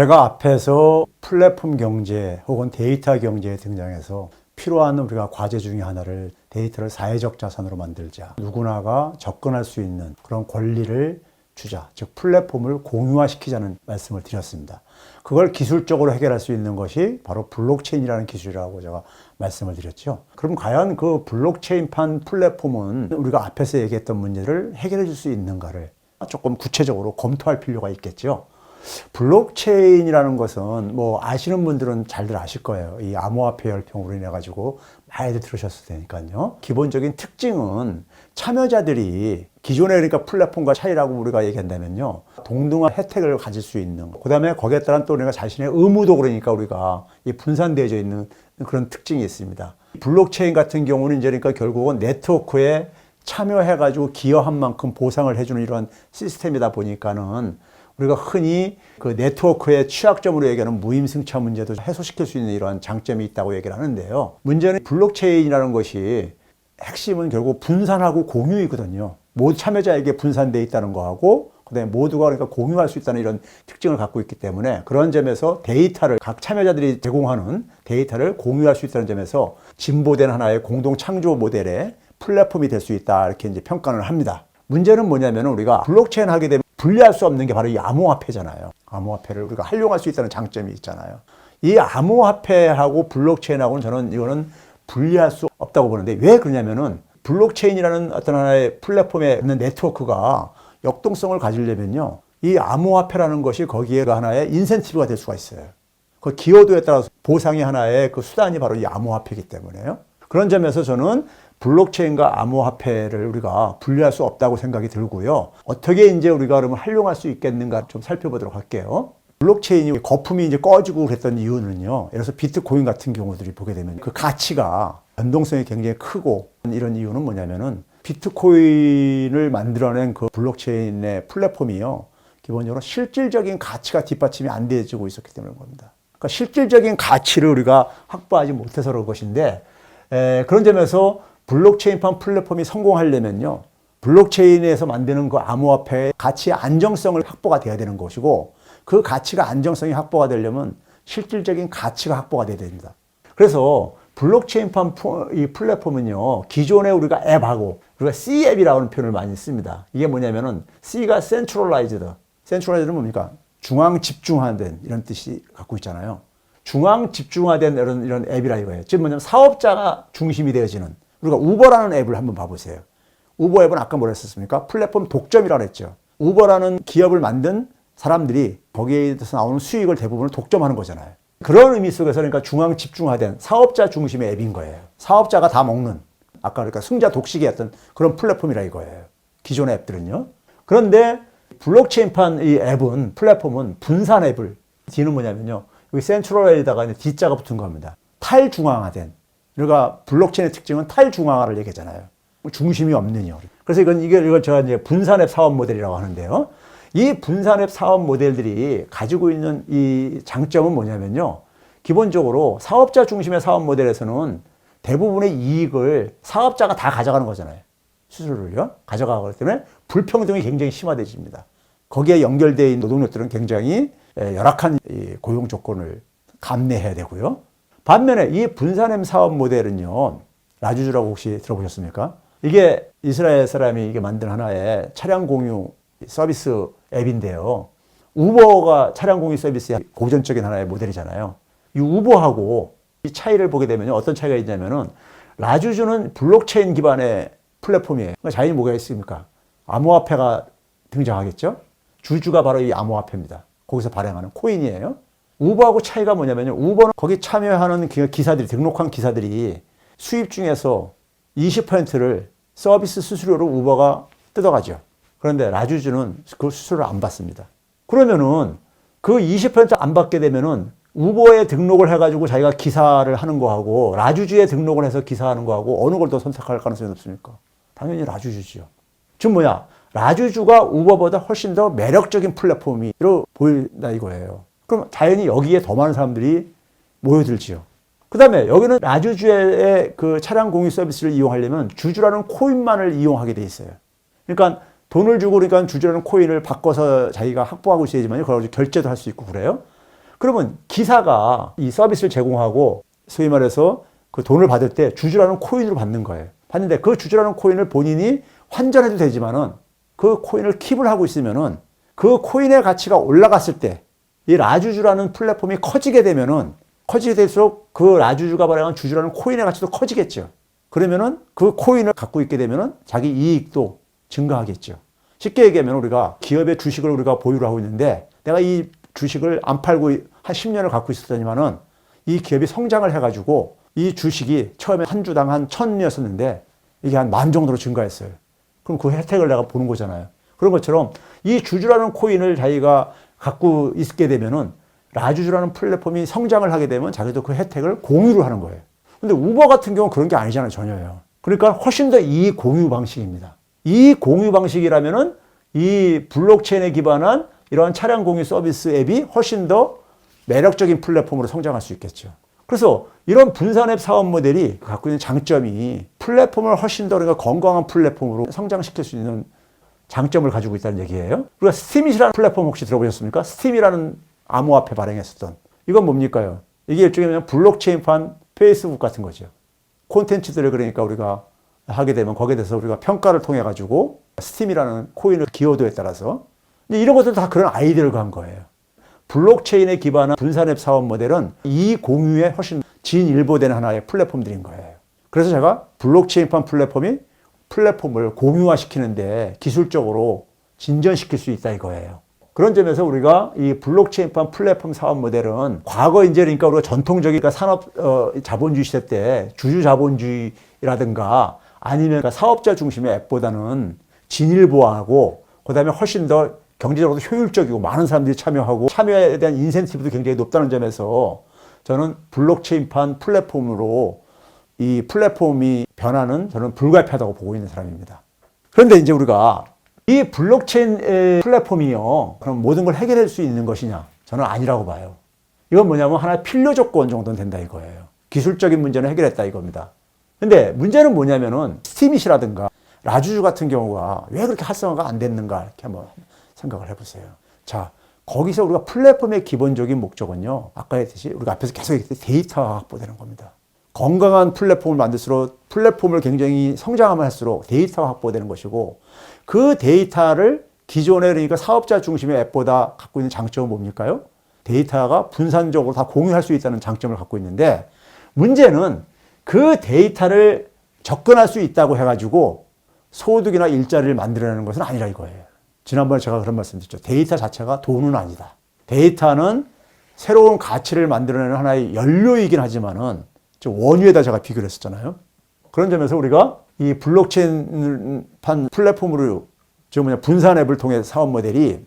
제가 앞에서 플랫폼 경제 혹은 데이터 경제에 등장해서 필요한 우리가 과제 중에 하나를 데이터를 사회적 자산으로 만들자. 누구나가 접근할 수 있는 그런 권리를 주자. 즉 플랫폼을 공유화시키자는 말씀을 드렸습니다. 그걸 기술적으로 해결할 수 있는 것이 바로 블록체인이라는 기술이라고 제가 말씀을 드렸죠. 그럼 과연 그 블록체인판 플랫폼은 우리가 앞에서 얘기했던 문제를 해결해 줄 수 있는가를 조금 구체적으로 검토할 필요가 있겠죠. 블록체인이라는 것은 뭐 아시는 분들은 잘들 아실 거예요. 이 암호화폐 열풍으로 인해 가지고 많이들 들으셨을 테니까요. 기본적인 특징은 참여자들이 기존의 그러니까 플랫폼과 차이라고 우리가 얘기한다면요, 동등한 혜택을 가질 수 있는, 그 다음에 거기에 따른 또 우리가 자신의 의무도 그러니까 우리가 이 분산되어져 있는 그런 특징이 있습니다. 블록체인 같은 경우는 이제 그러니까 결국은 네트워크에 참여해가지고 기여한 만큼 보상을 해주는 이런 시스템이다 보니까는 우리가 흔히 그 네트워크의 취약점으로 얘기하는 무임승차 문제도 해소시킬 수 있는 이러한 장점이 있다고 얘기를 하는데요. 문제는 블록체인이라는 것이 핵심은 결국 분산하고 공유이거든요. 모두 참여자에게 분산되어 있다는 거하고 그다음에 모두가 그러니까 공유할 수 있다는 이런 특징을 갖고 있기 때문에 그런 점에서 데이터를 각 참여자들이 제공하는 데이터를 공유할 수 있다는 점에서 진보된 하나의 공동 창조 모델의 플랫폼이 될 수 있다 이렇게 이제 평가를 합니다. 문제는 뭐냐면 우리가 블록체인 하게 되면 분리할 수 없는 게 바로 이 암호화폐잖아요. 암호화폐를 우리가 활용할 수 있다는 장점이 있잖아요. 이 암호화폐하고 블록체인하고는 저는 이거는 분리할 수 없다고 보는데 왜 그러냐면은 블록체인이라는 어떤 하나의 플랫폼에 있는 네트워크가 역동성을 가지려면요, 이 암호화폐라는 것이 거기에 하나의 인센티브가 될 수가 있어요. 그 기여도에 따라서 보상의 하나의 그 수단이 바로 이 암호화폐이기 때문에요. 그런 점에서 저는 블록체인과 암호화폐를 우리가 분리할 수 없다고 생각이 들고요. 어떻게 이제 우리가 그러면 활용할 수 있겠는가 좀 살펴보도록 할게요. 블록체인이 거품이 이제 꺼지고 그랬던 이유는요, 예를 들어서 비트코인 같은 경우들이 보게 되면 그 가치가 변동성이 굉장히 크고, 이런 이유는 뭐냐면은 비트코인을 만들어낸 그 블록체인의 플랫폼이요, 기본적으로 실질적인 가치가 뒷받침이 안 되어지고 있었기 때문인 겁니다. 그러니까 실질적인 가치를 우리가 확보하지 못해서 그런 것인데, 그런 점에서 블록체인판 플랫폼이 성공하려면요, 블록체인에서 만드는 그 암호화폐의 가치의 안정성을 확보가 돼야 되는 것이고, 그 가치가 안정성이 확보가 되려면 실질적인 가치가 확보가 돼야 됩니다. 그래서 블록체인판 이 플랫폼은요, 기존에 우리가 앱하고 우리가 C앱이라고 하는 표현을 많이 씁니다. 이게 뭐냐면은 C가 centralized. centralized는 뭡니까? 중앙 집중화된 이런 뜻이 갖고 있잖아요. 중앙 집중화된 이런 앱이라 이거예요. 즉 뭐냐면 사업자가 중심이 되어지는, 우리가 우버라는 앱을 한번 봐보세요. 우버 앱은 아까 뭐라 했었습니까? 플랫폼 독점이라고 했죠. 우버라는 기업을 만든 사람들이 거기에서 나오는 수익을 대부분을 독점하는 거잖아요. 그런 의미 속에서 그러니까 중앙 집중화된 사업자 중심의 앱인 거예요. 사업자가 다 먹는, 아까 그러니까 승자 독식의 어떤 그런 플랫폼이라 이거예요. 기존의 앱들은요. 그런데 블록체인판 이 앱은, 플랫폼은 분산 앱을, D는 뭐냐면요, 여기 센트럴에다가 D자가 붙은 겁니다. 탈중앙화된. 그러니까 블록체인의 특징은 탈중앙화를 얘기하잖아요. 중심이 없는요. 그래서 이걸 제가 이제 분산앱 사업 모델이라고 하는데요. 이 분산앱 사업 모델들이 가지고 있는 이 장점은 뭐냐면요, 기본적으로 사업자 중심의 사업 모델에서는 대부분의 이익을 사업자가 다 가져가는 거잖아요. 수수료를요 가져가기 때문에 불평등이 굉장히 심화되집니다. 거기에 연결되어 있는 노동력들은 굉장히 열악한 고용 조건을 감내해야 되고요. 반면에 이 분산앱 사업 모델은요, 라주주라고 혹시 들어보셨습니까? 이게 이스라엘 사람이 이게 만든 하나의 차량 공유 서비스 앱인데요. 우버가 차량 공유 서비스의 고전적인 하나의 모델이잖아요. 이 우버하고 이 차이를 보게 되면 어떤 차이가 있냐면은, 라주주는 블록체인 기반의 플랫폼이에요. 그러니까 자연히 뭐가 있습니까? 암호화폐가 등장하겠죠? 주주가 바로 이 암호화폐입니다. 거기서 발행하는 코인이에요. 우버하고 차이가 뭐냐면요, 우버는 거기 참여하는 기사들이, 등록한 기사들이 수입 중에서 20%를 서비스 수수료로 우버가 뜯어가죠. 그런데 라주주는 그 수수료를 안 받습니다. 그러면은 그 20% 안 받게 되면은 우버에 등록을 해가지고 자기가 기사를 하는 거하고 라주주에 등록을 해서 기사하는 거하고 어느 걸 더 선택할 가능성이 높습니까? 당연히 라주주죠. 즉 뭐냐, 라주주가 우버보다 훨씬 더 매력적인 플랫폼으로 보인다 이거예요. 그럼 자연히 여기에 더 많은 사람들이 모여들지요. 그 다음에 여기는 라주주의 그 차량 공유 서비스를 이용하려면 주주라는 코인만을 이용하게 돼 있어요. 그러니까 돈을 주고 그러니까 주주라는 코인을 바꿔서 자기가 확보하고 있어야지만 그걸 결제도 할 수 있고 그래요. 그러면 기사가 이 서비스를 제공하고 소위 말해서 그 돈을 받을 때 주주라는 코인으로 받는 거예요. 받는데 그 주주라는 코인을 본인이 환전해도 되지만은 그 코인을 킵을 하고 있으면은 그 코인의 가치가 올라갔을 때 이 라주주라는 플랫폼이 커지게 되면은 커지게 될수록 그 라주주가 발행한 주주라는 코인의 가치도 커지겠죠. 그러면은 그 코인을 갖고 있게 되면은 자기 이익도 증가하겠죠. 쉽게 얘기하면 우리가 기업의 주식을 우리가 보유를 하고 있는데 내가 이 주식을 안 팔고 한 10년을 갖고 있었더니만은 이 기업이 성장을 해가지고 이 주식이 처음에 한 주당 한 1,000이었었는데 이게 한 10,000 정도로 증가했어요. 그럼 그 혜택을 내가 보는 거잖아요. 그런 것처럼 이 주주라는 코인을 자기가 갖고 있게 되면은 라주주라는 플랫폼이 성장을 하게 되면 자기도 그 혜택을 공유를 하는 거예요. 근데 우버 같은 경우는 그런 게 아니잖아요. 전혀요. 그러니까 훨씬 더 이익 공유 방식입니다. 이익 공유 방식이라면은 이 블록체인에 기반한 이러한 차량 공유 서비스 앱이 훨씬 더 매력적인 플랫폼으로 성장할 수 있겠죠. 그래서 이런 분산앱 사업 모델이 갖고 있는 장점이 플랫폼을 훨씬 더 우리가 건강한 플랫폼으로 성장시킬 수 있는 장점을 가지고 있다는 얘기예요. 우리가 스팀이라는 플랫폼 혹시 들어보셨습니까? 스팀이라는 암호화폐 발행했었던. 이건 뭡니까요? 이게 일종의 그냥 블록체인판 페이스북 같은 거죠. 콘텐츠들을 그러니까 우리가 하게 되면 거기에 대해서 우리가 평가를 통해 가지고 스팀이라는 코인의 기여도에 따라서 이런 것들 다 그런 아이디어를 간 거예요. 블록체인에 기반한 분산앱 사업 모델은 이 공유에 훨씬 진일보되는 하나의 플랫폼들인 거예요. 그래서 제가 블록체인판 플랫폼을 공유화시키는데 기술적으로 진전시킬 수 있다 이거예요. 그런 점에서 우리가 이 블록체인판 플랫폼 사업 모델은 과거 이제 그러니까 우리가 전통적인 산업 자본주의 시대 때 주주 자본주의라든가 아니면 사업자 중심의 앱보다는 진일보하고 그다음에 훨씬 더 경제적으로 효율적이고 많은 사람들이 참여하고 참여에 대한 인센티브도 굉장히 높다는 점에서 저는 블록체인판 플랫폼으로 이 플랫폼이 변화는 저는 불가피하다고 보고 있는 사람입니다. 그런데 이제 우리가 이 블록체인 플랫폼이요, 그럼 모든 걸 해결할 수 있는 것이냐? 저는 아니라고 봐요. 이건 뭐냐면 하나의 필요 조건 정도는 된다 이거예요. 기술적인 문제는 해결했다 이겁니다. 근데 문제는 뭐냐면은 스팀잇이라든가 라주주 같은 경우가 왜 그렇게 활성화가 안 됐는가 이렇게 한번 생각을 해보세요. 자, 거기서 우리가 플랫폼의 기본적인 목적은요, 아까 했듯이 우리가 앞에서 계속 얘기했듯이 데이터가 확보되는 겁니다. 건강한 플랫폼을 만들수록 플랫폼을 굉장히 성장하면 할수록 데이터가 확보되는 것이고 그 데이터를 기존에 그러니까 사업자 중심의 앱보다 갖고 있는 장점은 뭡니까요? 데이터가 분산적으로 다 공유할 수 있다는 장점을 갖고 있는데 문제는 그 데이터를 접근할 수 있다고 해가지고 소득이나 일자리를 만들어내는 것은 아니라 이거예요. 지난번에 제가 그런 말씀 드렸죠. 데이터 자체가 돈은 아니다. 데이터는 새로운 가치를 만들어내는 하나의 연료이긴 하지만은 원유에다 제가 비교를 했었잖아요. 그런 점에서 우리가 이 블록체인판 플랫폼으로 분산 앱을 통해 사업 모델이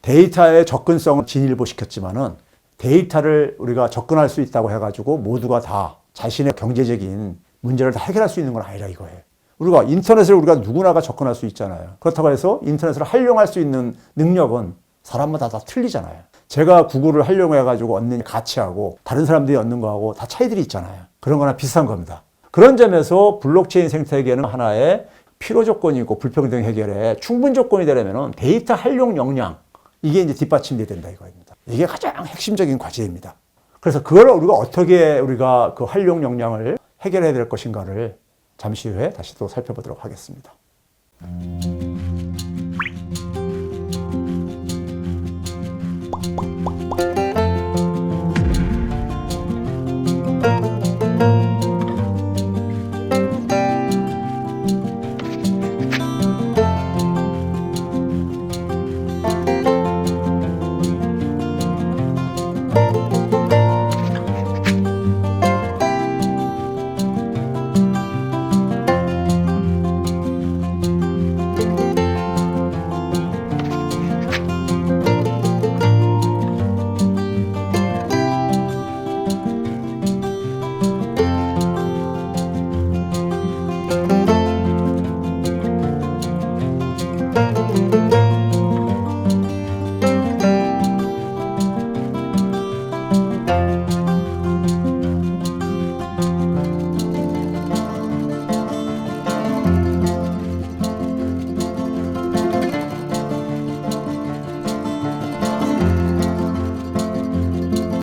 데이터의 접근성을 진일보시켰지만은 데이터를 우리가 접근할 수 있다고 해가지고 모두가 다 자신의 경제적인 문제를 다 해결할 수 있는 건 아니라 이거예요. 우리가 인터넷을 우리가 누구나가 접근할 수 있잖아요. 그렇다고 해서 인터넷을 활용할 수 있는 능력은 사람마다 다 틀리잖아요. 제가 구글을 활용해가지고 얻는 가치하고 다른 사람들이 얻는 거하고 다 차이들이 있잖아요. 그런 거나 비슷한 겁니다. 그런 점에서 블록체인 생태계는 하나의 필요 조건이고 불평등 해결에 충분 조건이 되려면 데이터 활용 역량, 이게 이제 뒷받침돼야 된다 이거입니다. 이게 가장 핵심적인 과제입니다. 그래서 그걸 우리가 어떻게 우리가 그 활용 역량을 해결해야 될 것인가를 잠시 후에 다시 또 살펴보도록 하겠습니다.